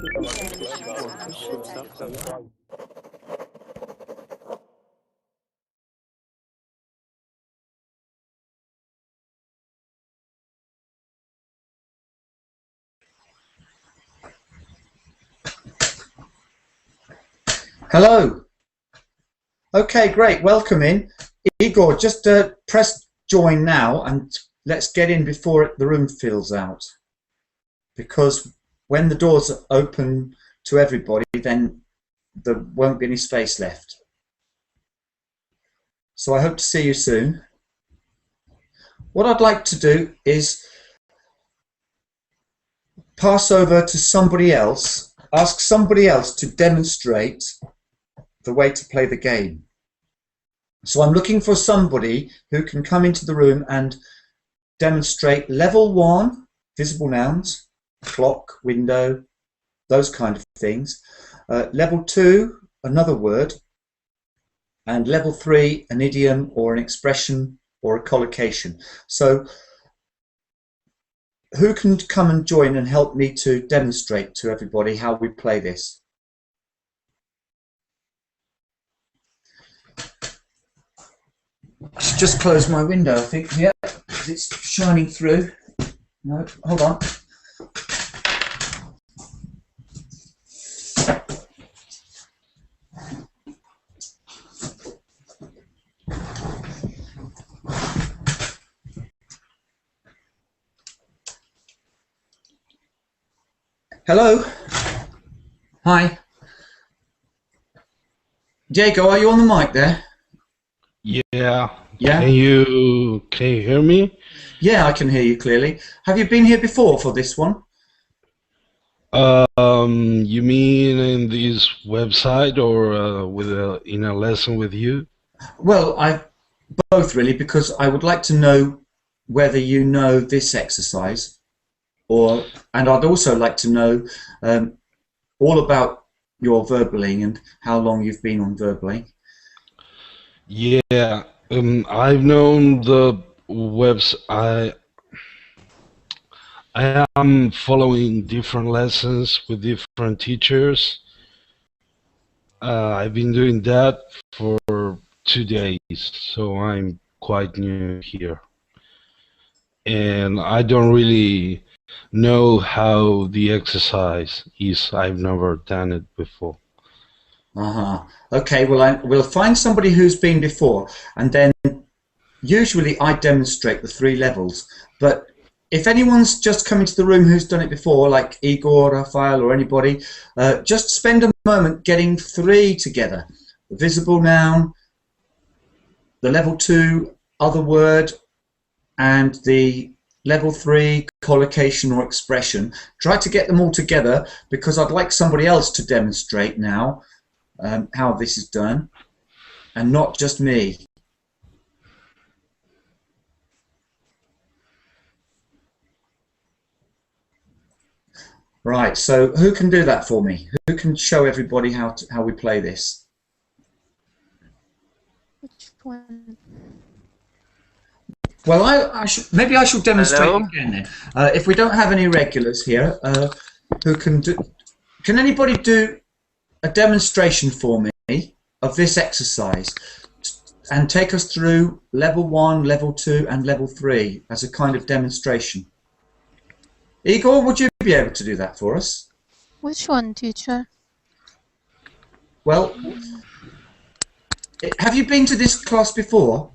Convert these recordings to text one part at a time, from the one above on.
Hello. Okay, great. Welcome in. Igor, just press join now and let's get in before the room fills out. Because when the doors are open to everybody, then there won't be any space left. So I hope to see you soon. What I'd like to do is pass over to somebody else, ask somebody else to demonstrate the way to play the game. So I'm looking for somebody who can come into the room and demonstrate level 1, visible nouns, clock, window, those kind of things. Level 2, another word. And level 3, an idiom or an expression or a collocation. So who can come and join and help me to demonstrate to everybody how we play this? I should just close my window, I think. Yeah, it's shining through. No, hold on. Hello. Hi. Diego, are you on the mic there? Yeah. Yeah. Can you hear me? Yeah, I can hear you clearly. Have you been here before for this one? You mean in this website or in a lesson with you? Well, both really, because I would like to know whether you know this exercise, and I'd also like to know all about your verbaling and how long you've been on verbaling. Yeah. I've known the website. I am following different lessons with different teachers. I've been doing that for 2 days, so I'm quite new here. And I don't really know how the exercise is. I've never done it before. Okay, well, we'll find somebody who's been before, and then usually I demonstrate the 3 levels. But if anyone's just come into the room who's done it before, like Igor, Rafael, or anybody, just spend a moment getting 3 together. The visible noun, the level 2 other word, and the level 3 collocation or expression. Try to get them all together, because I'd like somebody else to demonstrate now how this is done, and not just me. Right, so who can do that for me? Who can show everybody how we play this? Which one? Well, maybe I should demonstrate Hello? again then. If we don't have any regulars here, who can do? Can anybody do a demonstration for me of this exercise and take us through level 1, level 2, and level 3 as a kind of demonstration? Igor, would you be able to do that for us? Which one, teacher? Well, have you been to this class before?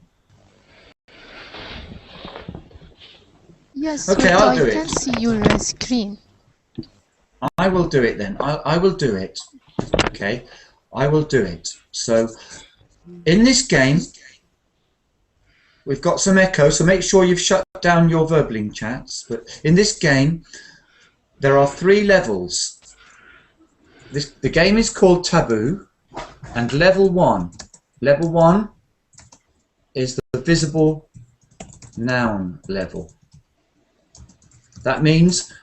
Yes, Okay, but I'll I do it. can see your screen. I will do it then. I will do it. Okay, I will do it. So, in this game, we've got some echo, so make sure you've shut down your verbaling chats. But in this game, there are 3 levels. The game is called Taboo, and level 1. Level 1 is the visible noun level. That means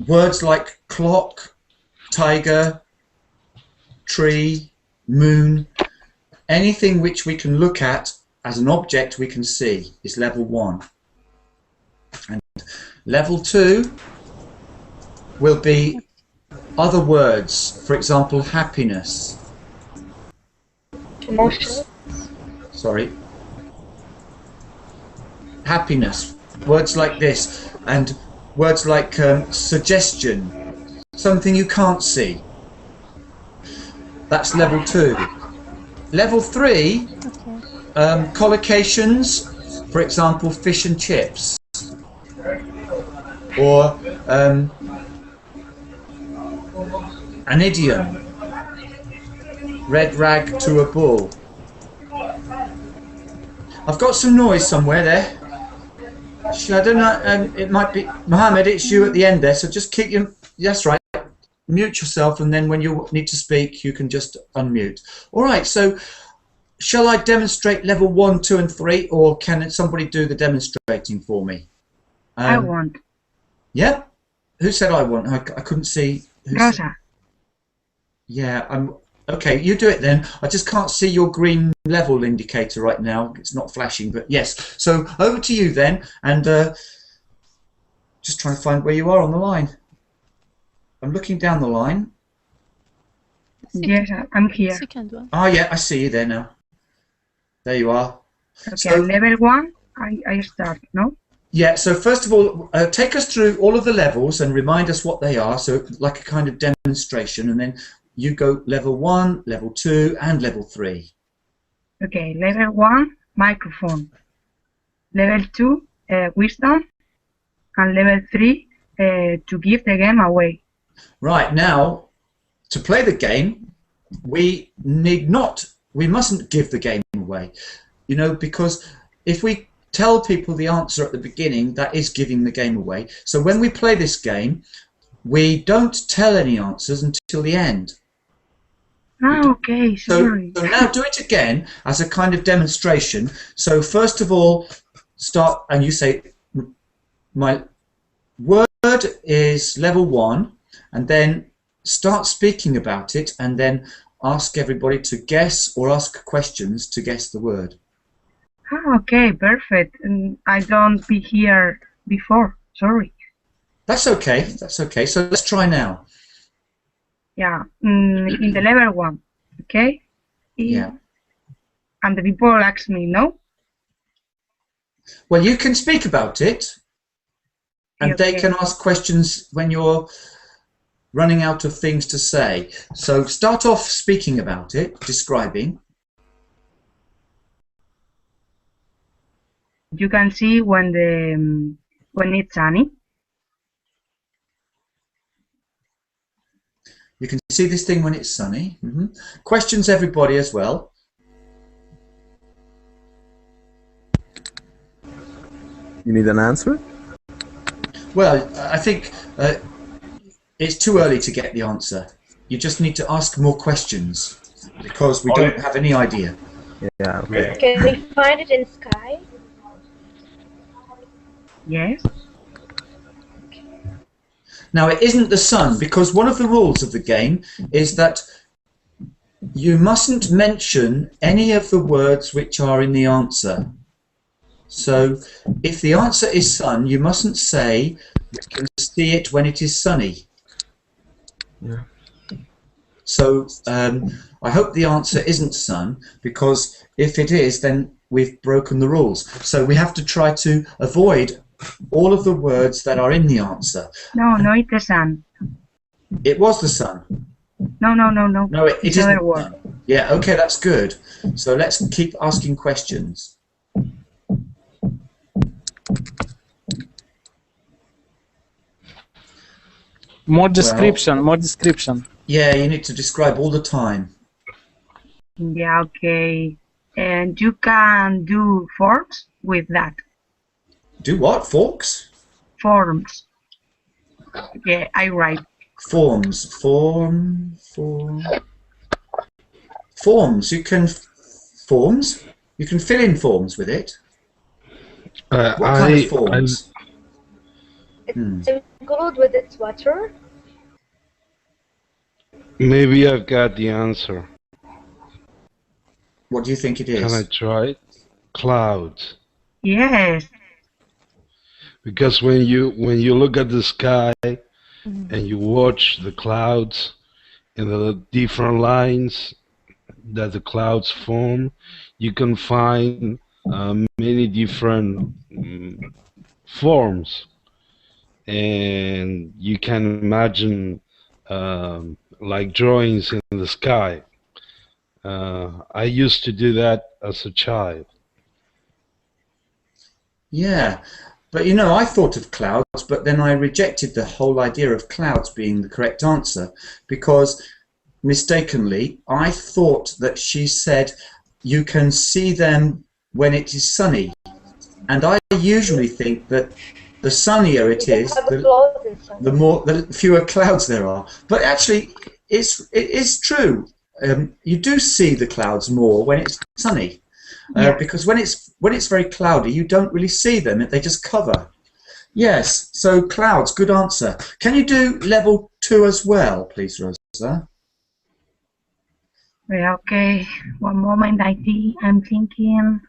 words like clock, tiger, tree, moon, anything which we can look at as an object we can see is level 1. And level 2 will be other words. For example, happiness. Emotion. Sorry. Happiness. Words like this, and words like suggestion. Something you can't see. That's level 2. Level 3, Okay. collocations. For example, fish and chips. Or an idiom. Red rag to a bull. I've got some noise somewhere there. I don't know, it might be Mohammed, it's you at the end there, so just keep your, that's right, mute yourself, and then when you need to speak you can just unmute. Alright, so shall I demonstrate level 1, 2 and 3, or can somebody do the demonstrating for me? I want. Yeah? Who said I want? I couldn't see. Rosa. Yeah, okay, you do it then. I just can't see your green level indicator right now. It's not flashing, but yes. So over to you then, and just trying to find where you are on the line. I'm looking down the line. Yes, I'm here. Second one. Oh yeah, I see you there now. There you are. Okay, So, level 1, I start, no? yeah, so first of all, take us through all of the levels and remind us what they are, so like a kind of demonstration, and then you go level 1, level 2, and level 3. Okay, level 1, microphone. Level 2, wisdom. And level 3, to give the game away. Right, now, to play the game, we mustn't give the game away, you know, because if we tell people the answer at the beginning, that is giving the game away. So when we play this game, we don't tell any answers until the end. Ah, okay, sorry. So now do it again as a kind of demonstration. So first of all, start and you say, my word is level 1, and then start speaking about it, and then ask everybody to guess or ask questions to guess the word. Ah, okay, perfect. I don't be here before, sorry. That's okay, that's okay. So let's try now. Yeah, in the level 1, okay? Yeah. And the people ask me, no? Well, you can speak about it, and Okay. they can ask questions when you're running out of things to say. So start off speaking about it, describing. You can see when it's sunny. You can see this thing when it's sunny. Questions everybody as well. You need an answer? Well, I think it's too early to get the answer. You just need to ask more questions because we don't have any idea. Yeah, okay. Can we find it in sky? Yes. Now, it isn't the sun, because one of the rules of the game is that you mustn't mention any of the words which are in the answer. So, if the answer is sun, you mustn't say, "We can see it when it is sunny." Yeah. So, I hope the answer isn't sun, because if it is, then we've broken the rules. So we have to try to avoid all of the words that are in the answer. No, no, it's the sun. It was the sun. No. No, it It's isn't. another word. Yeah, okay, that's good. So let's keep asking questions. More description, more description. Yeah, you need to describe all the time. Yeah, okay. And you can do forms with that. Do what? Forks? Forms. Yeah, I write. Forms. Forms. You can forms. You can fill in forms with it. What kind of forms? It's included with its water. Maybe I've got the answer. What do you think it is? Can I try it? Clouds. Yes. Because when you look at the sky, and you watch the clouds and the different lines that the clouds form, you can find many different forms, and you can imagine like drawings in the sky. I used to do that as a child. Yeah, but you know, I thought of clouds, but then I rejected the whole idea of clouds being the correct answer because mistakenly I thought that she said you can see them when it is sunny, and I usually think that the sunnier it is, the fewer clouds there are. But actually, it is true. You do see the clouds more when it's sunny. Because when it's very cloudy, you don't really see them; they just cover. Yes, so clouds, good answer. Can you do level 2 as well, please, Rosa? Yeah, okay, one moment. I'm thinking.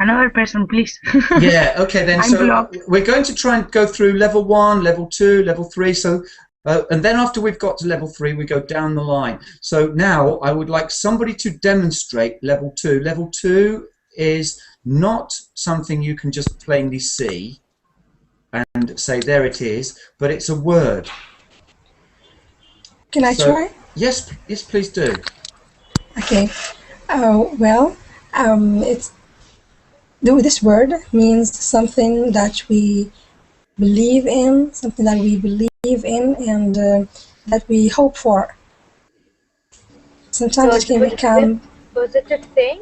Another person, please. Yeah, okay then. So we're going to try and go through level 1, level 2, level 3. So. And then after we've got to level 3, we go down the line. So now I would like somebody to demonstrate level 2. Level 2 is not something you can just plainly see and say, there it is, but it's a word. Can I try? Yes, please do. Okay. Well, this word means something that we believe in, something that we believe in, and that we hope for. Sometimes it can become positive thing.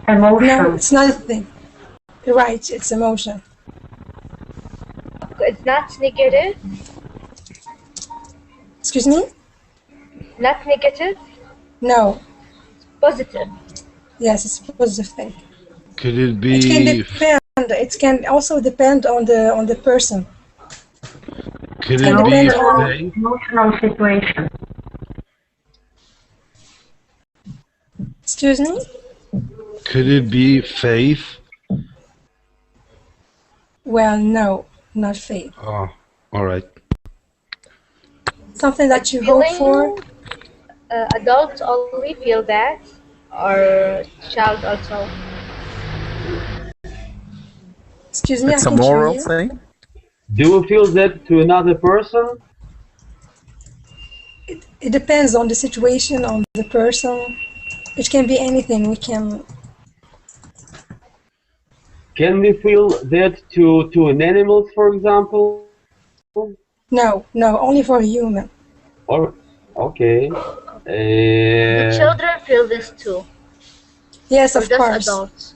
Emotion. No, it's not a thing. You're right, it's emotion. It's not negative. Excuse me? Not negative. No. Positive. Yes, it's a positive thing. Could it be? It can depend. It can also depend on the person. Could it be faith? Emotional situation. Excuse me? Could it be faith? Well, no, not faith. Oh, all right. Something that you hope for. Adults only feel that, or child also? Excuse me, It's I a can't hear moral you. thing? Do you feel that to another person? It depends on the situation, on the person. It can be anything. We can. Can we feel that to an animal, for example? No, only for a human. Or okay. Do children feel this too? Yes, Or of just course. adults?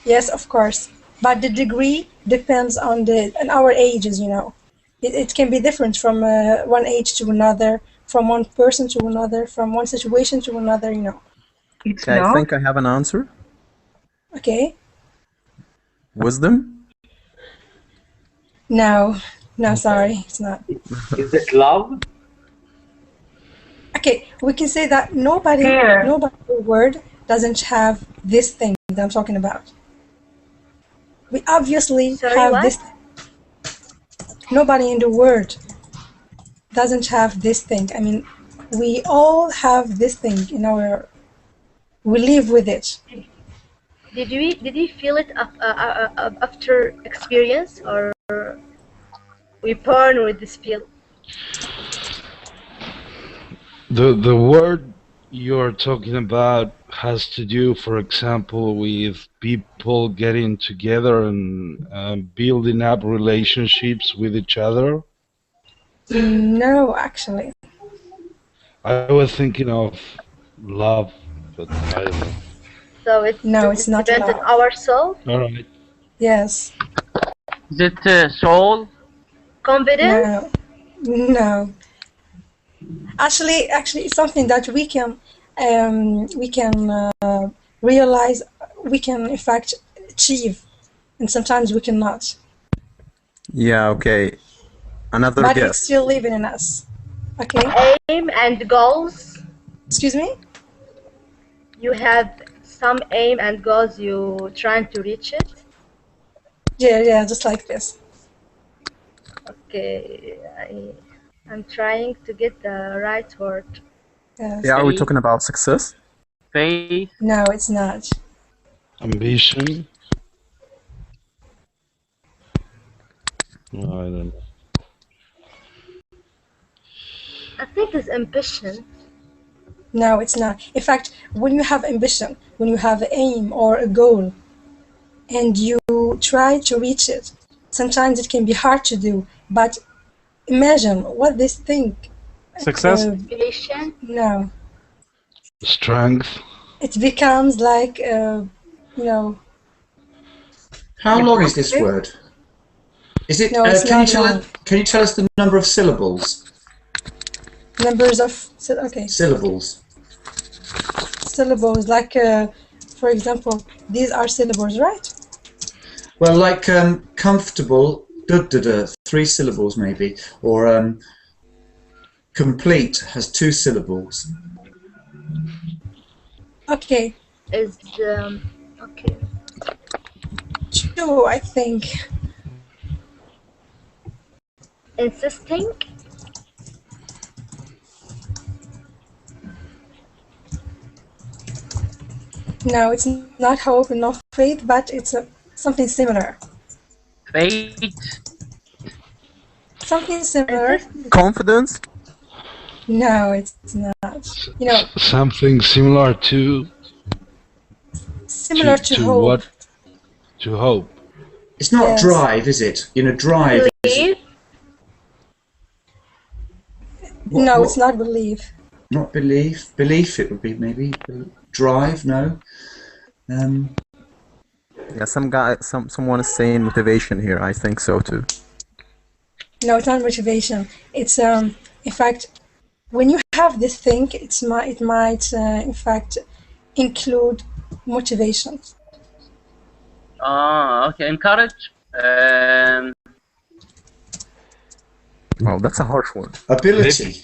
Yes, of course. But the degree depends on our ages. You know, it can be different from one age to another, from one person to another, from one situation to another. You know. It's Okay, I love. think I have an answer. Okay. Wisdom? No, sorry, it's not. Is it love? Okay, we can say that nobody in the world doesn't have this thing that I'm talking about. We obviously have what? this. Nobody in the world doesn't have this thing. I mean, we all have this thing in our. We live with it. Did we feel it after experience, or we born with this feel? The word you're talking about has to do, for example, with people getting together and building up relationships with each other. No, actually. I was thinking of love, but I don't know. So it's not depends on love. our soul. All right. Yes. Is it soul? Confidence. No. Actually, it's something that we can realize. We can, in fact, achieve, and sometimes we cannot. Yeah, okay. Another But guess. it's still living in us. Okay. Aim and goals. Excuse me? you have some aim and goals you trying to reach it? Yeah, just like this. Okay, I'm trying to get the right word. Yes. Yeah, are we talking about success? Faith. No, it's not. Ambition. No, I don't know. I think it's ambition. No, it's not. In fact, when you have ambition, when you have an aim or a goal, and you try to reach it, sometimes it can be hard to do. But imagine what this thing. Success? Relation. No, Strength. it becomes like you know. How long is this word? Is it? No, it's can you not tell long. us? Can you tell us the number of syllables? Numbers of okay Syllables. syllables. Like for example, these are syllables, right? Well, like comfortable, duh, 3 syllables maybe, or complete has 2 syllables. Okay, Is okay. 2, I think. Insisting. No, it's not hope and not faith, but it's something similar. Faith. Something similar. Confidence? No, it's not. You know, Something similar to similar to hope. what? To hope. It's not Yes. drive, is it? You know, drive. Believe. No, it's not belief. Not belief. Belief, it would be maybe. Drive, no. Yeah, someone is saying motivation here. I think so too. No, it's not motivation. It's in fact, when you have this thing, it might in fact include motivation. Okay. Encourage. Oh, that's a harsh one. Ability.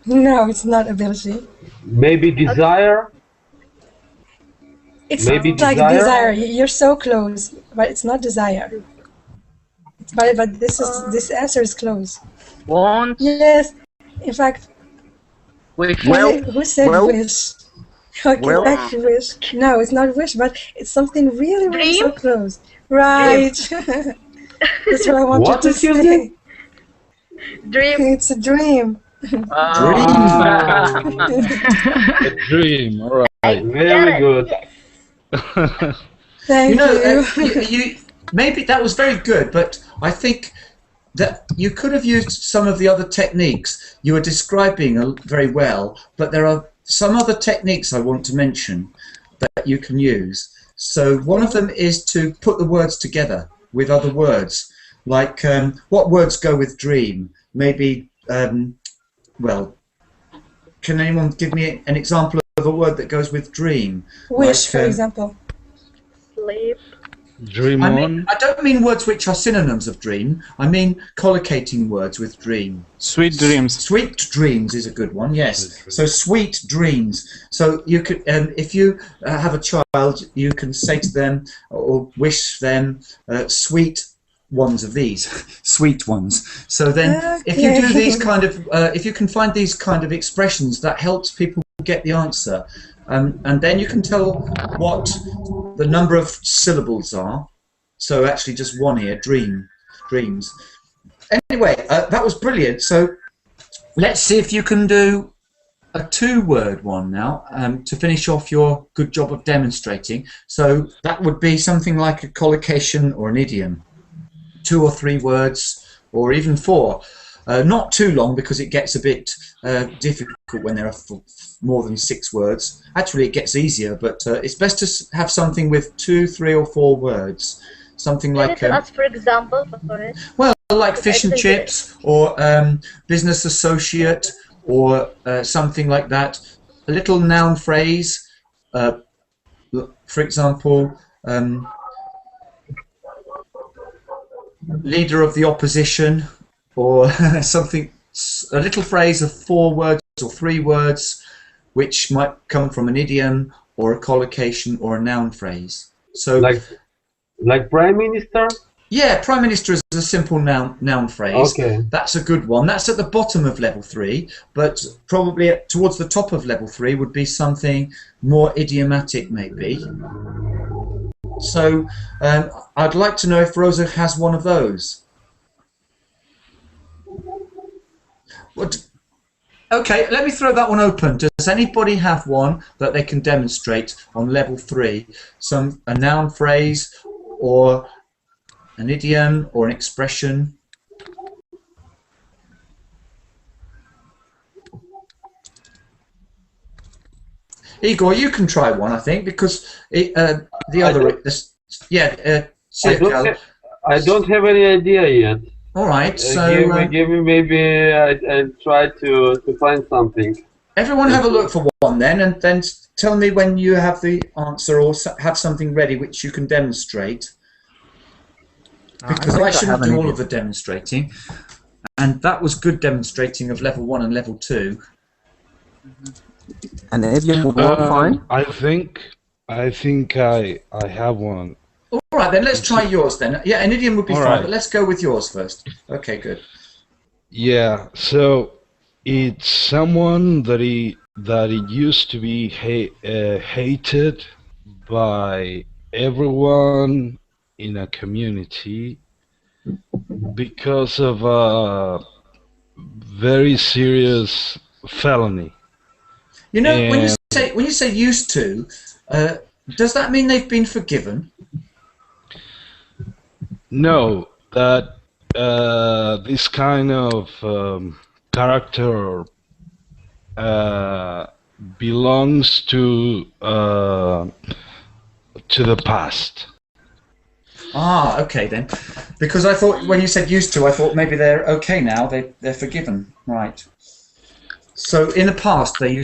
No, it's not ability. Maybe desire. It's Maybe like desire? desire. You're so close, but it's not desire. But this answer is close. Want. Yes, in fact, Wish. Well, who said well, wish? Okay, well. back to wish. No, it's not wish, but it's something really, really so Dream? close. Right. That's what I wanted What to is your say. name? Dream. It's a dream. Ah. A dream. All right. Very good. Yes. Thank You know, you. you maybe that was very good, but I think that you could have used some of the other techniques you were describing very well, but there are some other techniques I want to mention that you can use. So one of them is to put the words together with other words, like what words go with dream? Maybe, well, can anyone give me an example of a word that goes with dream? Wish, Like, for example. Sleep. Dream I on. mean, I don't mean words which are synonyms of dream. I mean collocating words with dream. Sweet dreams. Sweet dreams is a good one. Yes. So sweet dreams. So you could, if you have a child, you can say to them or wish them sweet ones of these, sweet ones. So then, if you do these kind of, if you can find these kind of expressions, that helps people get the answer. And then you can tell what the number of syllables are. So actually just one here, dreams. Anyway, that was brilliant. So let's see if you can do a 2-word one now to finish off your good job of demonstrating. So that would be something like a collocation or an idiom. 2 or 3 words, or even 4. Not too long because it gets a bit difficult when there are more than 6 words. Actually, it gets easier, but it's best to have something with 2, 3, or 4 words. Something Can you like tell us, for example, for it? well, like fish and I didn't get it. chips, or business associate, or something like that. A little noun phrase, for example, leader of the opposition, or something. A little phrase of 4 words or 3 words. which might come from an idiom or a collocation or a noun phrase. So, like Prime Minister? Yeah, Prime Minister is a simple noun phrase. Okay. That's a good one. That's at the bottom of level 3, but probably towards the top of level 3 would be something more idiomatic, maybe. So I'd like to know if Rosa has one of those. What? Okay, let me throw that one open. Does anybody have one that they can demonstrate on level 3? A noun phrase or an idiom or an expression? Igor, you can try one, I think, because the other... I don't have any idea yet. All right, so... give me maybe I'll try to find something. Everyone have a look for one then, and then tell me when you have the answer or have something ready which you can demonstrate. Because I shouldn't do all of the demonstrating. And that was good demonstrating of level 1 and level 2. An idiom would work fine. I think I have one. All right, then let's try yours then. Yeah, an idiom would be fine, right. but let's go with yours first. Okay, good. Yeah, so it's someone that it used to be hated by everyone in a community because of a very serious felony. You know, when you say used to, does that mean they've been forgiven? No, that this kind of character belongs to the past. Ah, okay then. Because I thought when you said used to, I thought maybe they're okay now. They're forgiven, right? So in the past, they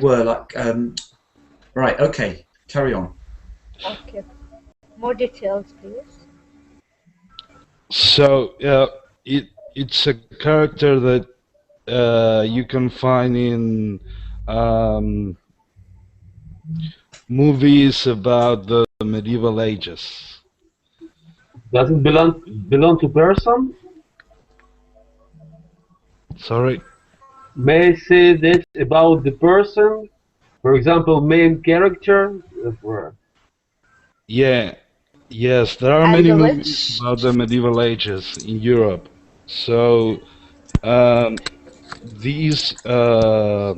were like, right? Okay, carry on. Okay. More details, please. So it's a character that you can find in movies about the medieval ages. Does it belong to person? Sorry? May I say this about the person? For example, main character? Yeah. Yes, there are many movies about the medieval ages in Europe. So these noun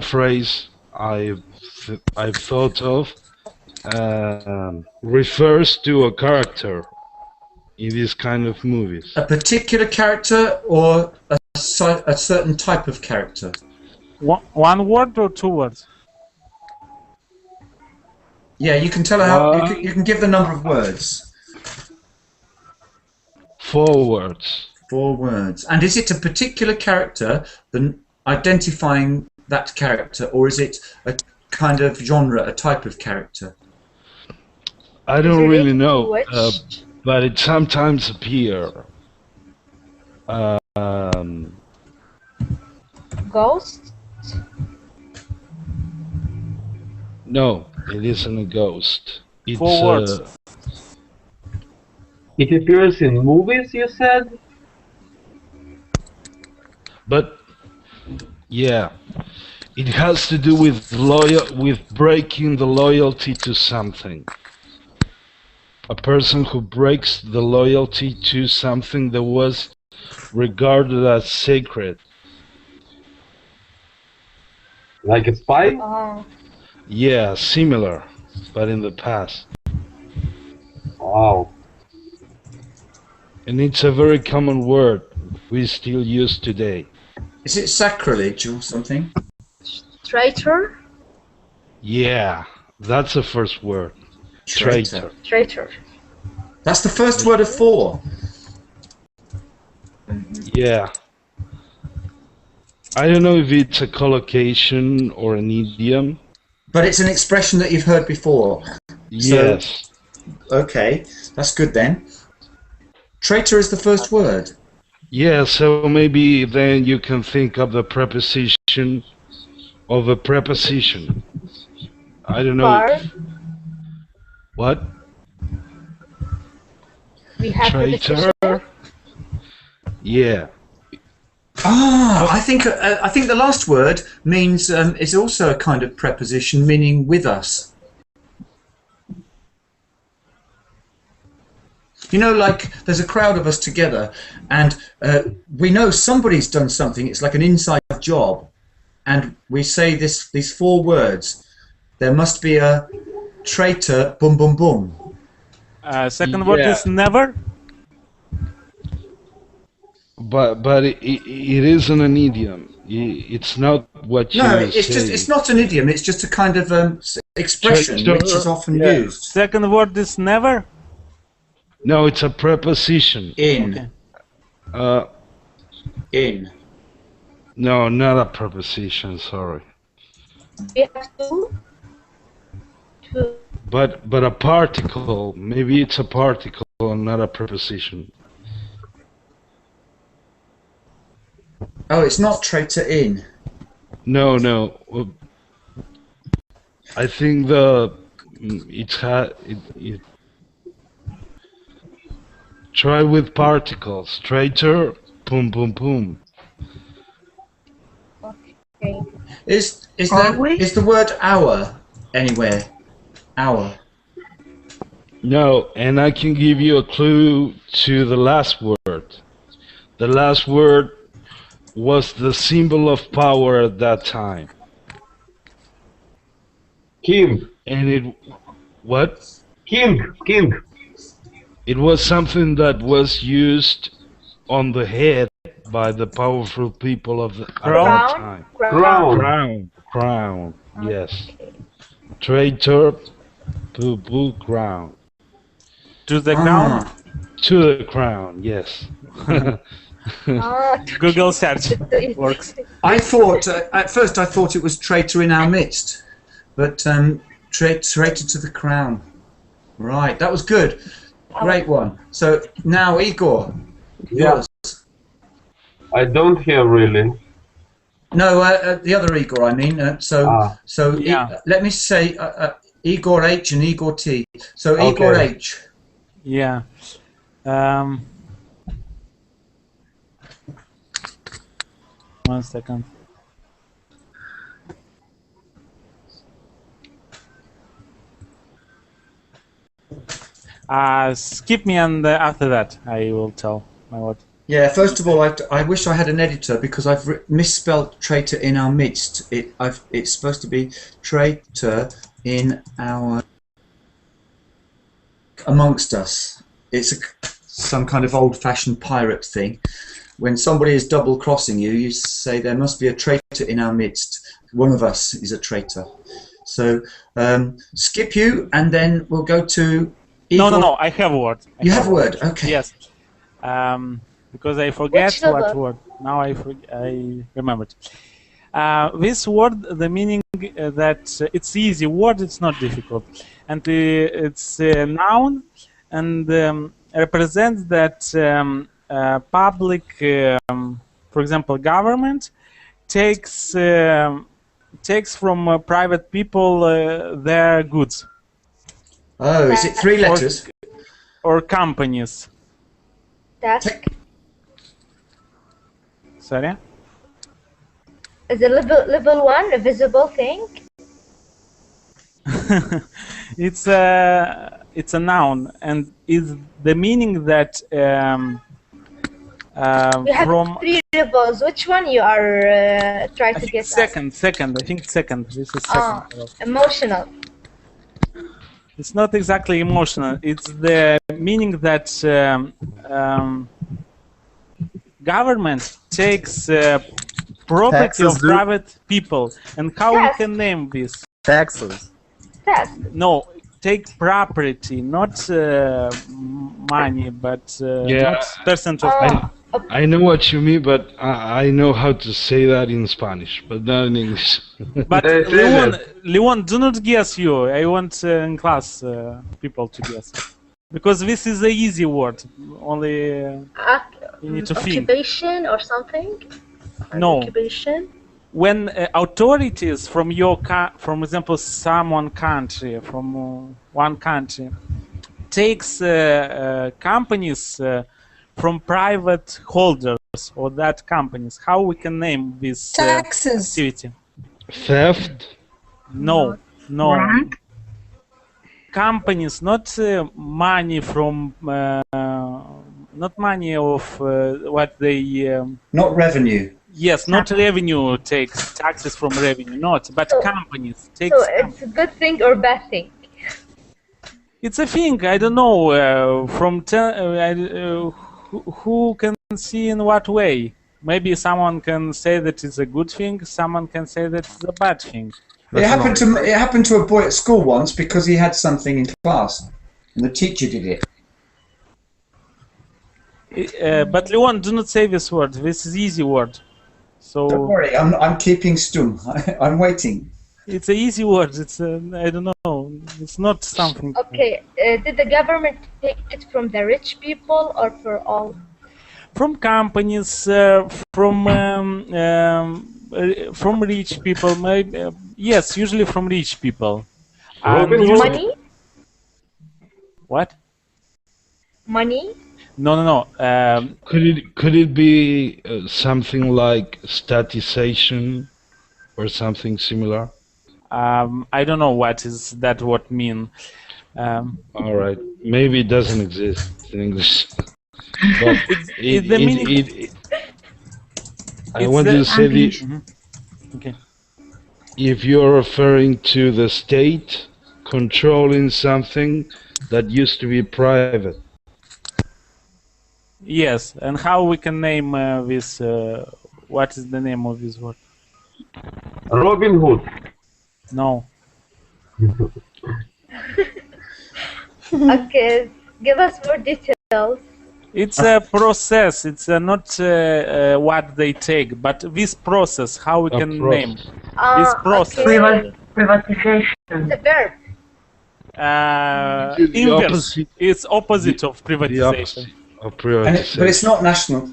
phrase I've thought of refers to a character in these kind of movies. A particular character or a certain type of character? One word or 2 words? Yeah, you can tell her how. You can give the number of words. 4 words. 4 words. And is it a particular character, identifying that character, or is it a kind of genre, a type of character? I don't really know, but it sometimes appears. Ghost? No, it isn't a ghost. It's 4 words. It appears in movies, you said? But yeah, it has to do with breaking the loyalty to something. A person who breaks the loyalty to something that was regarded as sacred. Like a spy? Yeah, similar, but in the past. Wow. And it's a very common word we still use today. Is it sacrilege or something? Traitor? Yeah, that's the first word. Traitor. Traitor. That's the first word of 4. Yeah. I don't know if it's a collocation or an idiom. But it's an expression that you've heard before. Yes. So, okay, that's good then. Traitor is the first word. Yeah, so maybe then you can think of the preposition of a preposition. I don't know. Par. What? We have Traitor? preposition. Yeah. I think the last word means is also a kind of preposition meaning with us. You know, like there's a crowd of us together, and we know somebody's done something. It's like an inside job, and we say these 4 words. There must be a traitor. Boom, boom, boom. Second word is never. But it isn't an idiom. It's not what you No, it's say. just it's not an idiom. It's just a kind of expression which is often used. Second word is never. No, it's a preposition. In. Okay. In. No, not a preposition. Sorry. We have two. But a particle. Maybe it's a particle, not a preposition. Oh, it's not traitor in. No. I think it try with particles. Traitor, boom, boom, boom. Okay. Is the word hour anywhere? Hour. No, and I can give you a clue to the last word. The last word was the symbol of power at that time. King. And it... What? King. It was something that was used on the head by the powerful people of at that time. Crown. Yes. Traitor, boo, crown. To the ground. To the crown. Yes. Google search works. I thought at first it was traitor in our midst, but traitor to the crown. Right, that was good. Great one. So now Igor, yours. I don't hear really. No, the other Igor. I mean, Yeah. let me say Igor H and Igor T. So Okay. Igor H. Yeah. One second. Skip me, and after that I will tell my word. Yeah. First of all, I wish I had an editor because I've misspelled traitor in our midst. It's supposed to be traitor in our amongst us. It's some kind of old-fashioned pirate thing. When somebody is double-crossing you, you say there must be a traitor in our midst. One of us is a traitor. So skip you, and then we'll go to Igor. No. I have a word. You have a word. Okay. Yes. Because I forget Which what number? word. Now I remembered. This word, the meaning that it's easy word, it's not difficult, and it's a noun, and represents that public, for example, government takes from private people their goods. Oh, is it 3 letters? Or companies. Task. Sorry. Is it level 1 a visible thing? It's a noun, and is the meaning that We have from 3 levels. Which one you are trying to get at? second. I think second. This is second. level. Emotional. It's not exactly emotional. It's the meaning that government takes property Taxes of do- private people. And how we Yes. can name this? Taxes. Task. No, take property, not money, but not percent of money. I know what you mean, but I know how to say that in Spanish, but not in English. But Leon, do not guess you. I want in class people to guess. Because this is an easy word. Only You need to think. Occupation or something? No. Occupation? When authorities from your from example someone country from one country takes companies from private holders or that companies, how we can name this Taxes. activity? Theft? No. Grant? Companies, not money from not money of what they Not revenue. yes, not revenue takes taxes from revenue, not, but So- companies take. So it's a good thing or bad thing? It's a thing. I don't know who can see in what way. Maybe someone can say that it's a good thing. Someone can say that it's a bad thing. It happened to a boy at school once because he had something in class, and the teacher did it. But Leon, do not say this word. This is easy word. So Don't worry, I'm keeping stum. I'm waiting. it's an easy word. It's I don't know. It's not something. Okay, did the government take it from the rich people or for all? From companies, from rich people. Maybe yes, usually from rich people. Robin And Hood? Money? what? Money? No. Could it be something like statization or something similar? I don't know what is that word mean. All right, maybe it doesn't exist in English. But it's the meaning. I It's want the- to say Mhm. Okay. if you're referring to the state controlling something that used to be private. Yes, and how we can name this? What is the name of this word? Robin Hood. No. Okay, give us more details. It's a process. It's not what they take, but this process. How we A can process. name this process? Okay. Privatization. The verb. The Inverse. opposite- It's opposite of The privatization. opposite of But privatization. it's not national.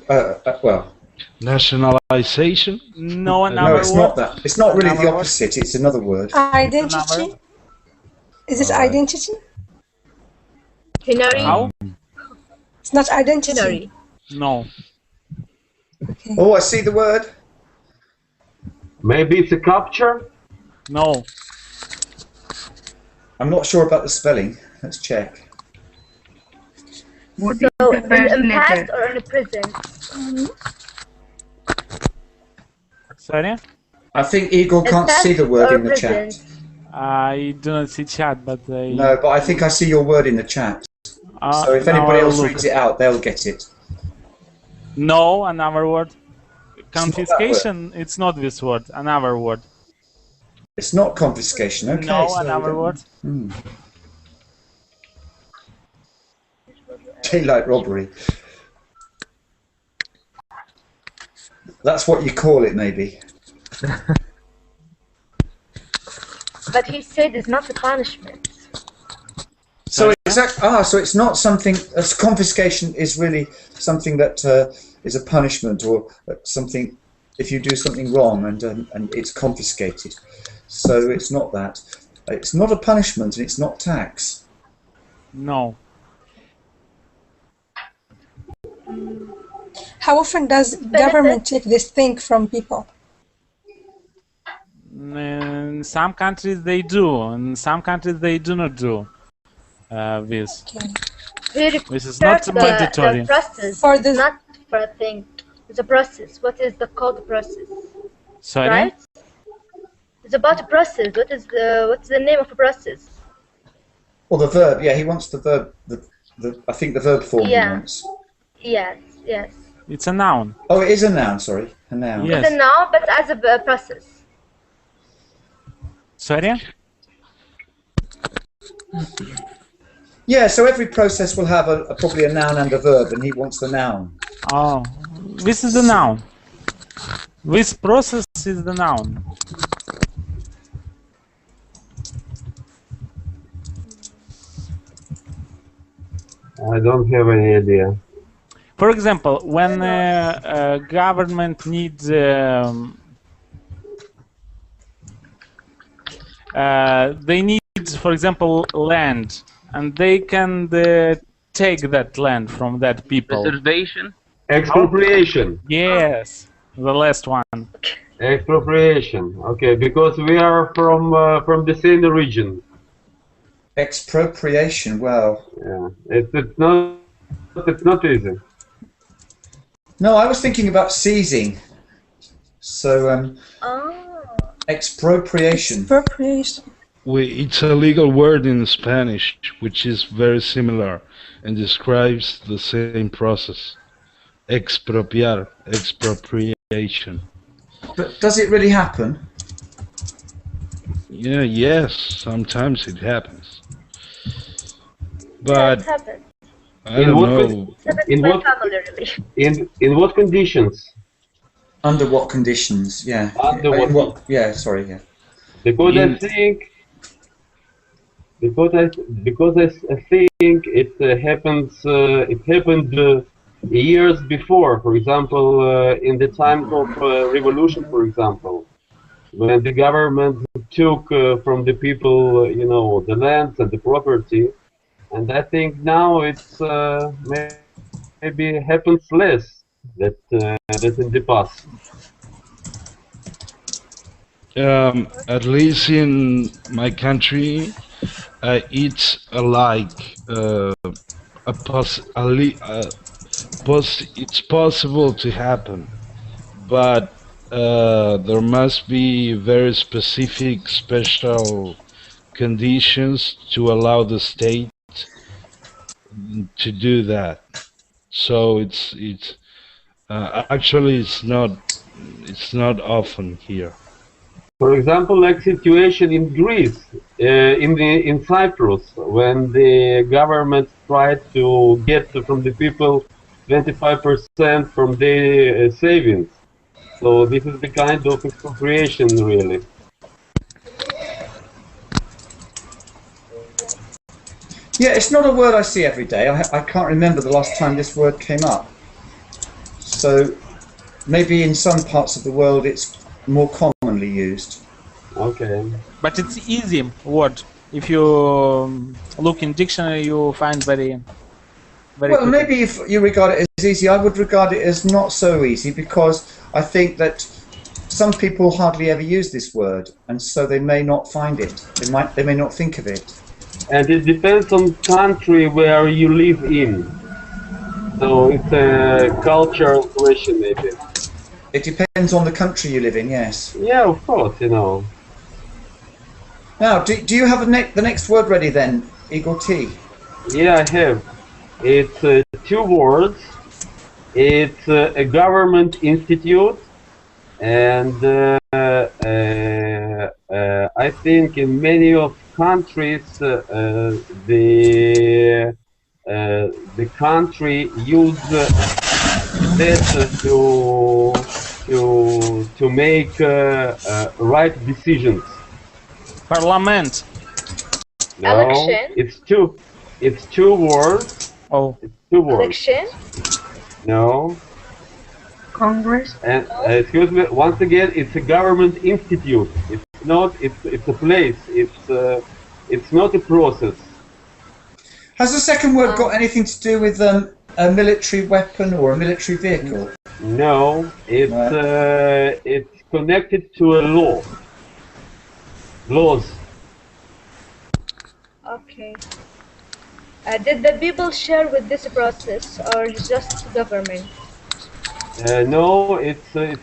Well, Nationalization? No, no, another it's word. not that. It's not really the Another word? opposite. It's another word. Identity? Is it Alright. identity? Tenary. How? It's not identity. Tenary. No. Oh, I see the word. Maybe it's a capture? No. I'm not sure about the spelling. Let's check. What is So the first in past letter? or in the present? Sorry, I think Igor In can't see past the word or in the chat. present? I do not see chat, but No, but I think I see your word in the chat. So if now anybody I'll else look. reads it out, they'll get it. No, another word. not that word. Confiscation. It's not this word. Another word. It's not confiscation. Okay. No, so another word. Daylight robbery. That's what you call it, maybe. But he said it's not a punishment. So so it's not something. Confiscation is really something that is a punishment or something. If you do something wrong and it's confiscated, so it's not that. It's not a punishment and it's not tax. No. How often does government take this thing from people? In some countries they do. In some countries they do not do this. Okay. This is not mandatory. The process. For the- Not for a thing. It's a process. What is the called process? Sorry. Right? It's about a process. What's the name of a process? Well, the verb. Yeah, he wants the verb. I think the verb form he Yeah. wants. Yes, yes. It's a noun. Oh, it is a noun. Sorry, a noun. Yes. It's a noun, but as a process. Sorry. Yeah, so every process will have probably a noun and a verb, and he wants the noun. Oh, this is the noun. This process is the noun. I don't have any idea. For For example, when government needs they need, for example, land, and they can take that land from that people. Reservation. Expropriation. Yes, the last one. Expropriation. Okay, because we are from the same region. Expropriation. Well, Yeah, it's not easy. no, I was thinking about seizing. So expropriation. Expropriation. It's a legal word in Spanish, which is very similar and describes the same process. Expropiar, expropriation. But does it really happen? Yeah, yes, sometimes it happens. Yeah, But it happened. I don't know. In My what family, really. in what conditions? Under what conditions? Yeah. Under In what? Yeah. Sorry. Yeah. Because I think I think it happens. It happened years before. For example, in the times of revolution, for example, when the government took from the people, the lands and the property, and I think now it's maybe happens less that in the past. At least in my country, it's it's possible to happen, but there must be very specific, special conditions to allow the state to do that. So it's actually it's not often here. For example, like situation in Greece, in Cyprus, when the government tried to get from the people 25% from their savings. So this is the kind of expropriation, really. Yeah, it's not a word I see every day. I can't remember the last time this word came up. So maybe in some parts of the world it's more commonly used. Okay. But it's easy word. If you look in dictionary, you find very Well, quickly. maybe if you regard it as easy, I would regard it as not so easy, because I think that some people hardly ever use this word, and so they may not find it. They may not think of it. And it depends on country where you live in. So it's a cultural question, maybe. It depends on the country you live in, yes. Yeah, of course, Now, do you have the next word ready then, Igor T? Yeah, I have. It's two words. It's a government institute, and I think in many of countries the country use that to make right decisions. Parliament. No, Election? It's two words. Oh. It's two words. Election? No. Congress. And excuse me, once again, it's a government institute. It's not. It's a place. It's not a process. Has the second word got anything to do with a military weapon or a military vehicle? No, it's connected to a law. Laws. Okay. Did the people share with this process, or just government? No, it's a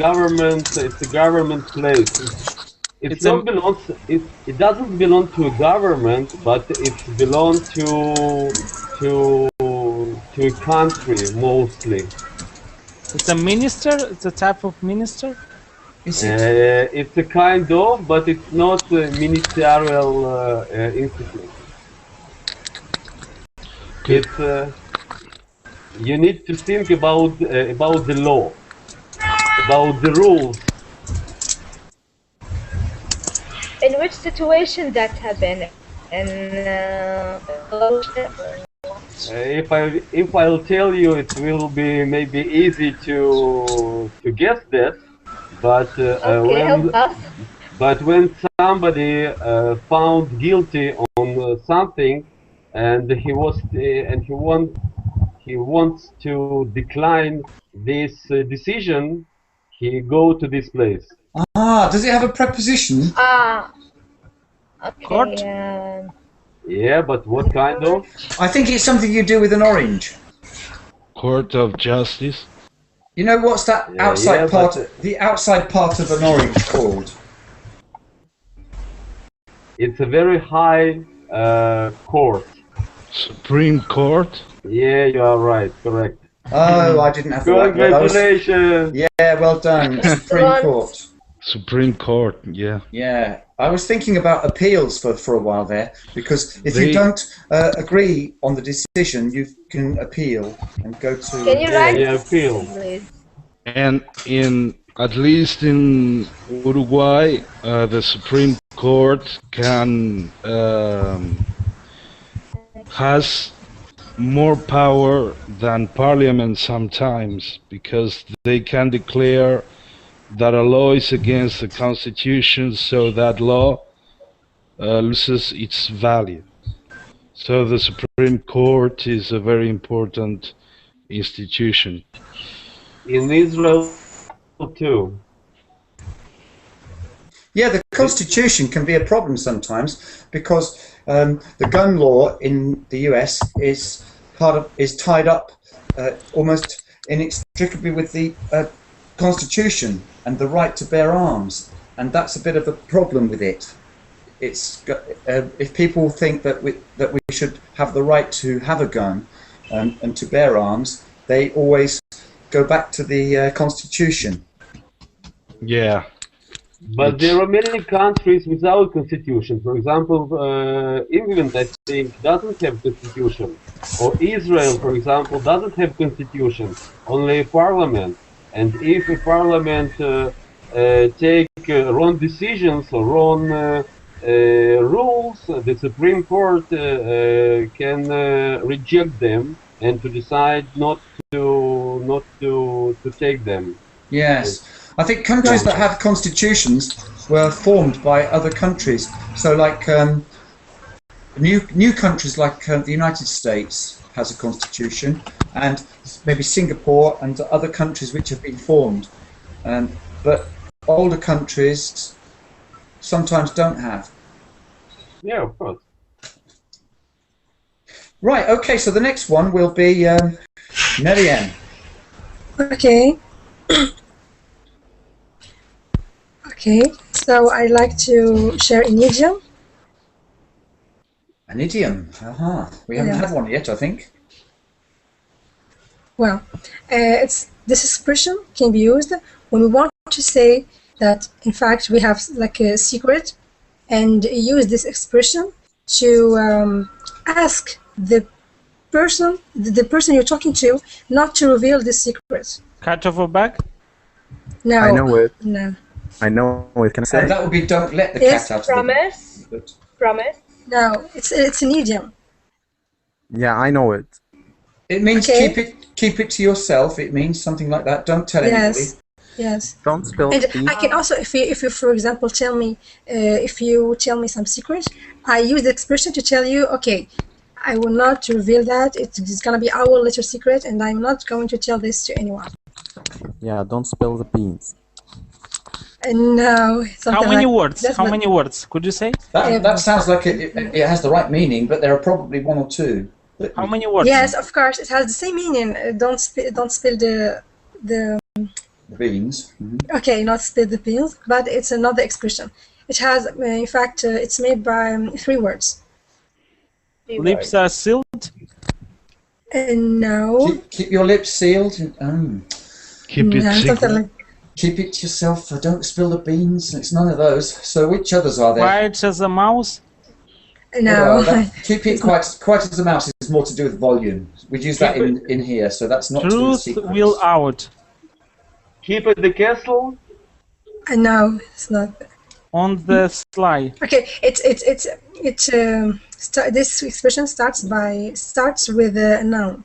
government. It's a government place. It doesn't belong to a government, but it belongs to a country mostly. It's a minister. It's a type of minister. Is it? It's a kind of, but it's not a ministerial institute. It's you need to think about the law, about the rules. In which situation that happened? In if I'll tell you, it will be maybe easy to guess that. But Okay, help us. when somebody found guilty on something, and he wants to decline this decision, he go to this place. Ah, does it have a preposition? Ah, okay. Court? Yeah, but what kind of? I think it's something you do with an orange. Court of justice. You know what's that Yeah, outside yeah, part? but- The outside part of an orange called? It's a very high court. Supreme Court. Yeah, you are right. Correct. Oh, I didn't have the right word. Congratulations. Yeah, well done. Supreme Excellent. Court. Supreme Court. Yeah. Yeah, I was thinking about appeals for a while there, because if you They- don't agree on the decision, you can appeal and go to. Can you write, Yeah, appeal. please? And at least in Uruguay, the Supreme Court has more power than Parliament sometimes, because they can declare that a law is against the Constitution, so that law loses its value. So the Supreme Court is a very important institution. In Israel too. Yeah, the Constitution can be a problem sometimes, because the gun law in the US is tied up almost inextricably with the Constitution and the right to bear arms, and that's a bit of a problem with it. It's if people think that we should have the right to have a gun and to bear arms, they always go back to the Constitution. Yeah. But there are many countries without constitution. For example, England, I think, doesn't have constitution. Or Israel, for example, doesn't have constitution, only a parliament. And if a parliament take wrong decisions or wrong rules, the Supreme Court can reject them and to decide not to take them. Yes. I think countries that have constitutions were formed by other countries. So, like new countries like the United States has a constitution, and maybe Singapore and other countries which have been formed. But older countries sometimes don't have. Yeah, of course. Right. Okay. So the next one will be Meriam. Okay. Okay, so I'd like to share an idiom. An idiom. Aha. We haven't had one yet, I think. Well, this expression can be used when we want to say that, in fact, we have like a secret, and use this expression to ask the person you're talking to not to reveal the secret. Cat of a bag? No. I know it. No. I know it. Can I say? And that would be don't let the Yes, cat out Promise. of the bag. Promise. No, it's an idiom. Yeah, I know it. It means Okay. keep it to yourself. It means something like that. Don't tell anybody. Yes. Yes. Don't spill And tea. I can also, if you, for example, tell me, if you tell me some secret, I use the expression to tell you, okay, I will not reveal that. It's gonna be our little secret, and I'm not going to tell this to anyone. Yeah, don't spill the beans. No. How many like, words? that's How not- many words? Could you say? That sounds like it has the right meaning, but there are probably one or two. How many words? Yes, of course, it has the same meaning. Don't spill the The beans. Okay, not spill the beans, but it's another expression. It has, in fact, it's made by 3 words. Lips are sealed. No. Keep your lips sealed. Keep it No, secret. something like. Keep it to yourself. Don't spill the beans. It's none of those. So which others are there? Quiet as a mouse. No. Keep it quiet as a mouse is more to do with volume. We'd use that in here, so that's not to do with Truth secrets. will out. Keep at the castle. No, it's not. on the slide. Okay, this expression starts with a noun.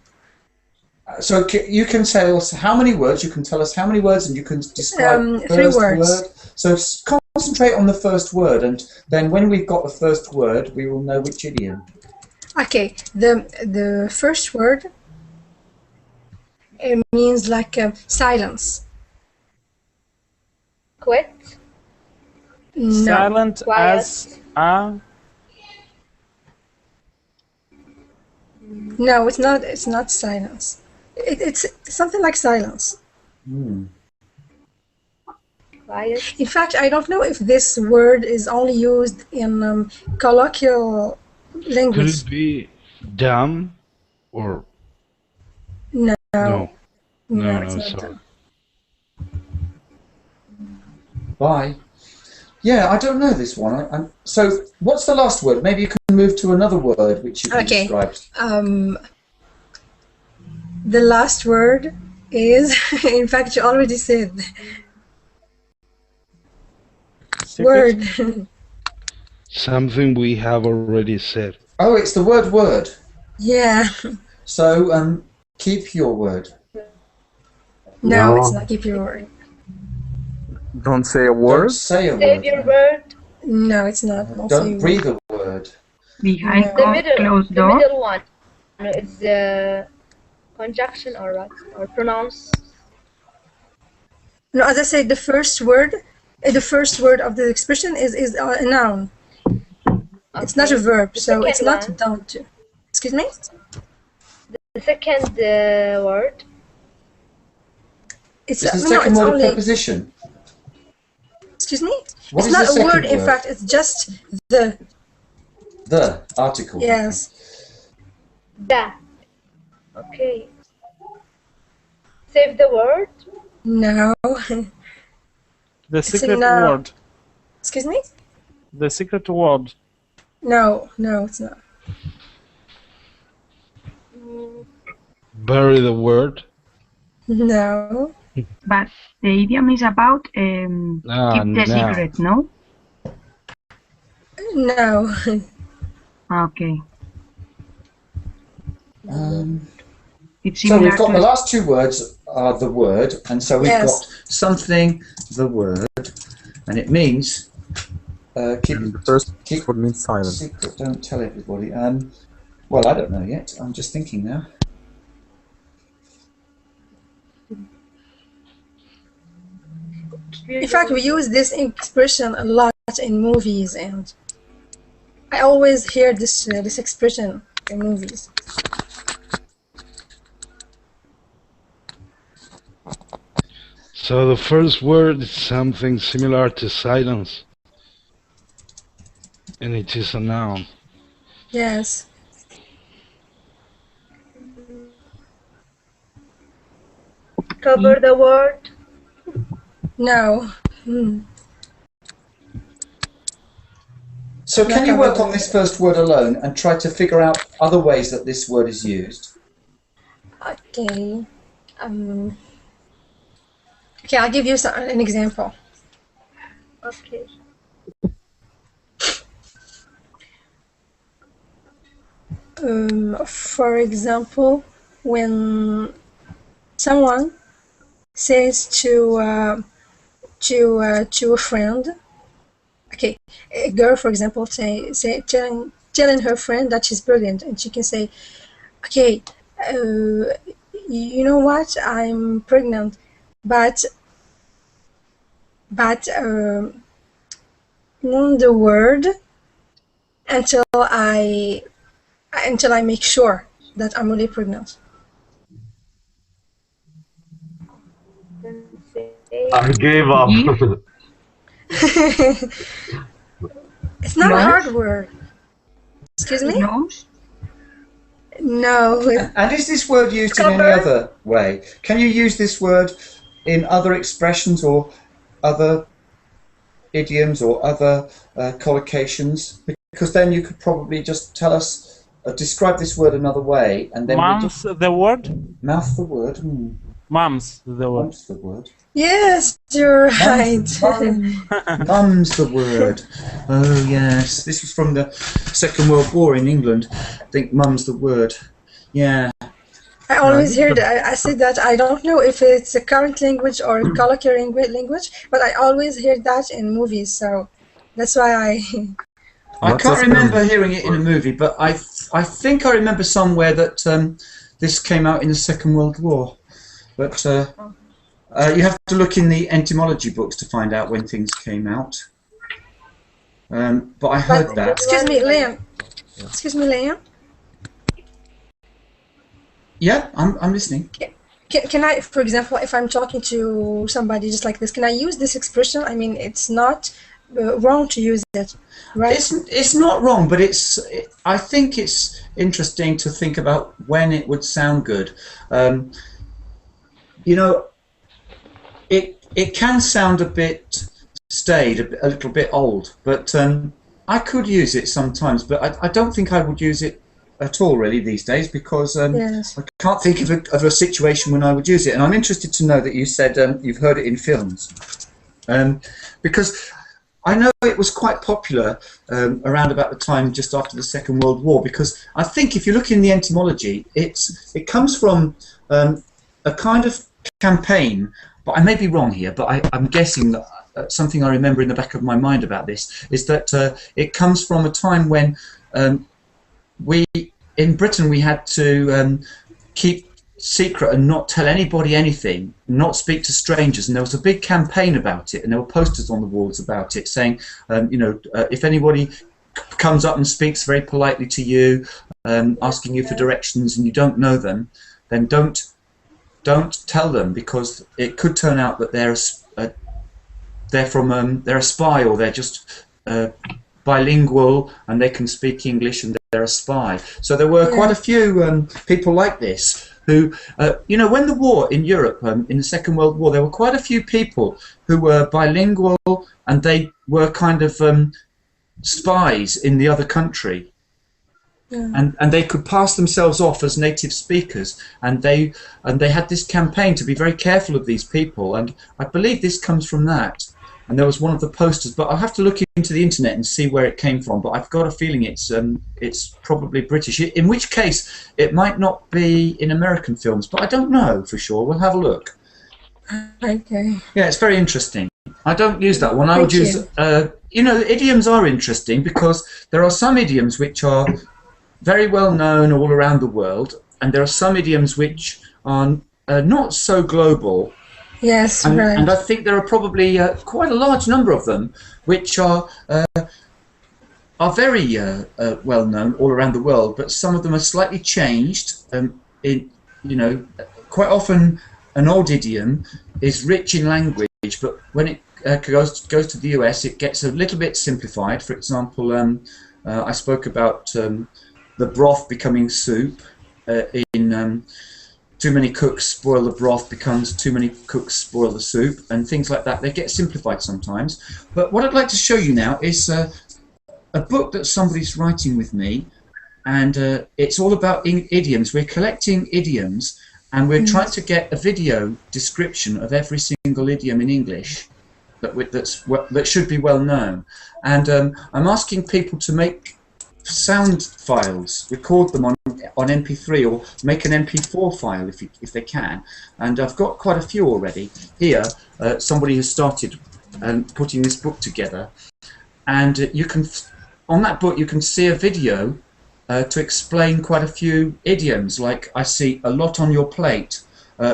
So you can tell us how many words. You can tell us how many words, and you can describe the 3 first words. word. So concentrate on the first word, and then when we've got the first word, we will know which idiom. Okay, the first word, it means like silence. Quit. No. Silent Quiet. as a. No, it's not. It's not silence. It's something like silence. Quiet. In fact, I don't know if this word is only used in colloquial Could language. it be dumb or No. no? No, It's no, not. sorry. Bye. Yeah, I don't know this one. So, what's the last word? Maybe you can move to another word which you can Okay. describe. The last word is, in fact, you already said. Secret? Word. Something we have already said. Oh, it's the word. Yeah. So, keep your word. No, No. it's not. Keep your word. Don't say a Don't word. say a Save word. your word. No, it's not. Don't breathe a word. Behind No. closed The door. middle one. No, it's conjunction or what? Or pronounce. No, as I said, the first word of the expression is a noun. It's not a Okay. verb, The so it's second not one. don't. Excuse me? The second word. Is the No, second it's word a only. preposition? Excuse me? What It's is not the a word. second In word? fact, it's just the. The article. Yes. Da. Okay. Save the word. No. The It's a secret noun. word. Excuse me? The secret word. No, it's not. Bury the word. No. But the idiom is about Ah, keep the no. secret, no? No. Okay. It's So similar we've got to the last two words are the word, and so we've Yes. got something, the word, and it means keep And the first keep word means silent. secret. Don't tell everybody. Well, I don't know yet. I'm just thinking now. In fact, we use this expression a lot in movies, and I always hear this expression in movies. So the first word is something similar to silence. And it is a noun. Yes. Cover the word. No. So can Not you work covered. on this first word alone and try to figure out other ways that this word is used? Okay. Okay, I'll give you an example. Okay. For example, when someone says to a friend, okay, a girl, for example, telling her friend that she's pregnant, and she can say, okay, you know what, I'm pregnant, but on the word until I make sure that I'm really pregnant. Then say. I gave up. It's not a Close. hard word. Excuse me? close. No. And is this word used in any Cover. other way? Can you use this word in other expressions or other idioms or other collocations? Because then you could probably just tell us, describe this word another way, and then we Mouth the word. mouth the word. Mum's the word. Mum's the word. Yes, you're right. Mum's the word. Oh yes, this was from the Second World War in England. I think mum's the word. Yeah. I always hear that. I say that I don't know if it's a current language or a colloquial language, but I always hear that in movies. So that's why I can't remember hearing it in a movie, but I think I remember somewhere that this came out in the Second World War. But you have to look in the etymology books to find out when things came out. But I heard that. Excuse me, Liam. Excuse me, Liam. Yeah, I'm listening. Can I, for example, if I'm talking to somebody just like this, can I use this expression? I mean, it's not wrong to use it, right? It's not wrong, but I think it's interesting to think about when it would sound good. You know, it can sound a bit staid, a little bit old, but I could use it sometimes, but I don't think I would use it at all really these days, because Yes. I can't think of a situation when I would use it. And I'm interested to know that you said you've heard it in films, because I know it was quite popular around about the time just after the Second World War, because I think if you look in the etymology, it comes from a kind of campaign, but I may be wrong here, but I'm guessing that something I remember in the back of my mind about this is that it comes from a time when in Britain we had to keep secret and not tell anybody anything, not speak to strangers, and there was a big campaign about it, and there were posters on the walls about it saying, you know, if anybody comes up and speaks very politely to you, asking you for directions, and you don't know them, then don't tell them, because it could turn out that they're a spy, or they're just bilingual and they can speak English and they're a spy. So there were quite a few people like this who, you know, when the war in Europe, in the Second World War, there were quite a few people who were bilingual and they were kind of spies in the other country. Yeah. And they could pass themselves off as native speakers, and they had this campaign to be very careful of these people, and I believe this comes from that. And there was one of the posters, but I'll have to look into the internet and see where it came from. But I've got a feeling it's probably British. In which case, it might not be in American films, but I don't know for sure. We'll have a look. Okay. Yeah, it's very interesting. I don't use that one. I would use. You know, idioms are interesting because there are some idioms which are very well known all around the world, and there are some idioms which are not so global. Yes, right. And I think there are probably quite a large number of them which are very well known all around the world, but some of them are slightly changed. You know, quite often an old idiom is rich in language, but when it goes to the US, it gets a little bit simplified. For example, I spoke about the broth becoming soup in. Too many cooks spoil the broth becomes too many cooks spoil the soup, and things like that. They get simplified sometimes. But what I'd like to show you now is a book that somebody's writing with me, and it's all about idioms. We're collecting idioms, and we're trying to get a video description of every single idiom in English that should be well known. And I'm asking people to make sound files, record them on MP3, or make an MP4 file if they can. And I've got quite a few already. Here, somebody has started putting this book together, and you can, on that book, you can see a video to explain quite a few idioms. Like I see a lot on your plate,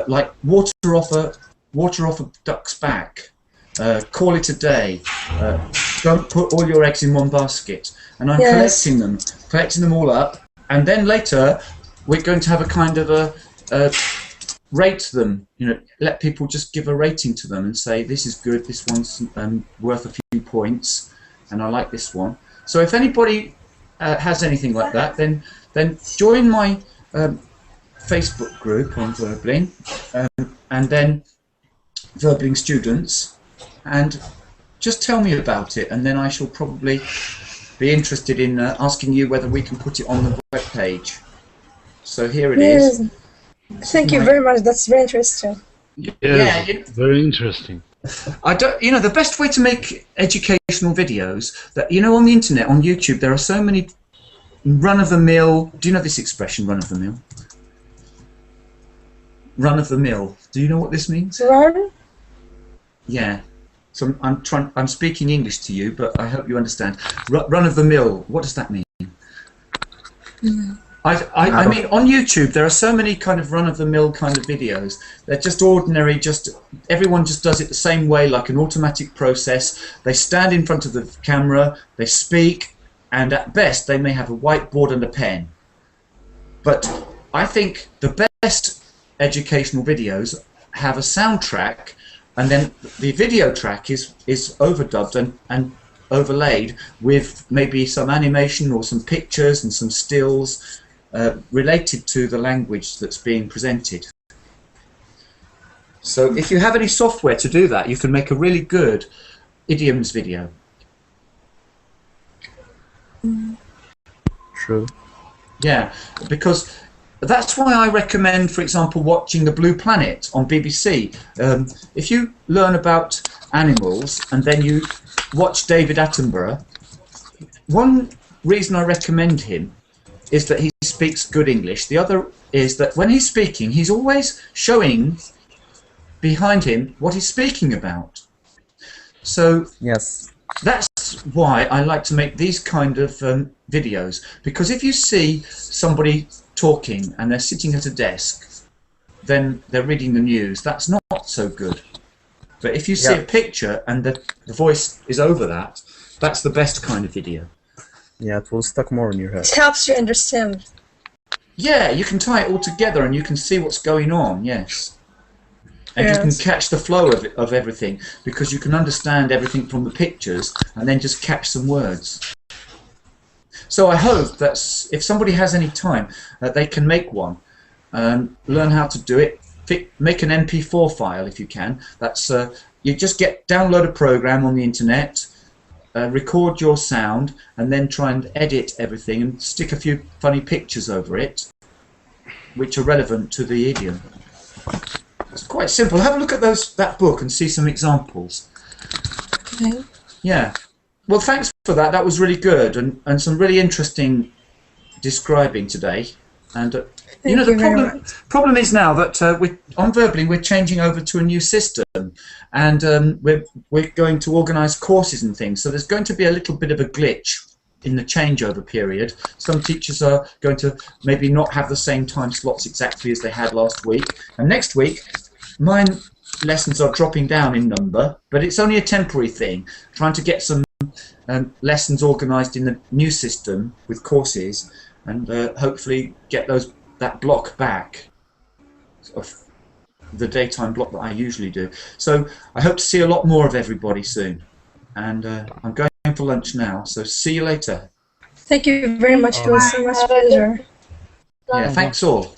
like water off a duck's back. Call it a day. Don't put all your eggs in one basket. And I'm collecting them all up, and then later we're going to have a kind of a rate them. You know, let people just give a rating to them and say this is good, this one's worth a few points, and I like this one. So if anybody has anything like that, then join my Facebook group on Verbling, and then Verbling students, and just tell me about it, and then I shall probably be interested in asking you whether we can put it on the web page. So here it is. Thank you very much. That's very interesting. Yes, very interesting. I don't. You know, the best way to make educational videos that on the internet, on YouTube, there are so many run-of-the-mill. Do you know this expression, run-of-the-mill? Run-of-the-mill. Do you know what this means? Run? Yeah. So I'm speaking English to you, but I hope you understand. Run-of-the-mill. What does that mean? I mean, on YouTube, there are so many kind of run-of-the-mill kind of videos. They're just ordinary, everyone just does it the same way, like an automatic process. They stand in front of the camera, they speak, and at best, they may have a whiteboard and a pen. But I think the best educational videos have a soundtrack, and then the video track is overdubbed and overlaid with maybe some animation or some pictures and some stills related to the language that's being presented. So if you have any software to do that, you can make a really good idioms video. True. Yeah, because that's why I recommend, for example, watching The Blue Planet on BBC. If you learn about animals and then you watch David Attenborough, one reason I recommend him is that he speaks good English. The other is that when he's speaking, he's always showing behind him what he's speaking about. So yes, that's why I like to make these kind of videos, because if you see somebody talking and they're sitting at a desk, then they're reading the news. That's not so good. But if you see a picture and the voice is over that, that's the best kind of video. Yeah, it will stuck more in your head. It helps you understand. Yeah, you can tie it all together and you can see what's going on, yes. And you can catch the flow of everything, because you can understand everything from the pictures and then just catch some words. So I hope that if somebody has any time, that they can make one, learn how to do it, make an MP4 file if you can. That's you just download a program on the internet, record your sound, and then try and edit everything and stick a few funny pictures over it, which are relevant to the idiom. It's quite simple. Have a look at that book and see some examples. Okay. Yeah. Well, thanks for that. That was really good and some really interesting describing today. And the problem is now that on Verbally we're changing over to a new system, and we're going to organise courses and things. So there's going to be a little bit of a glitch in the changeover period. Some teachers are going to maybe not have the same time slots exactly as they had last week, and next week my lessons are dropping down in number, but it's only a temporary thing, trying to get some lessons organised in the new system with courses, and hopefully get that block back of the daytime block that I usually do. So I hope to see a lot more of everybody soon, and I'm going for lunch now, so see you later. Thank you very much. It was so much pleasure. Yeah, thanks all.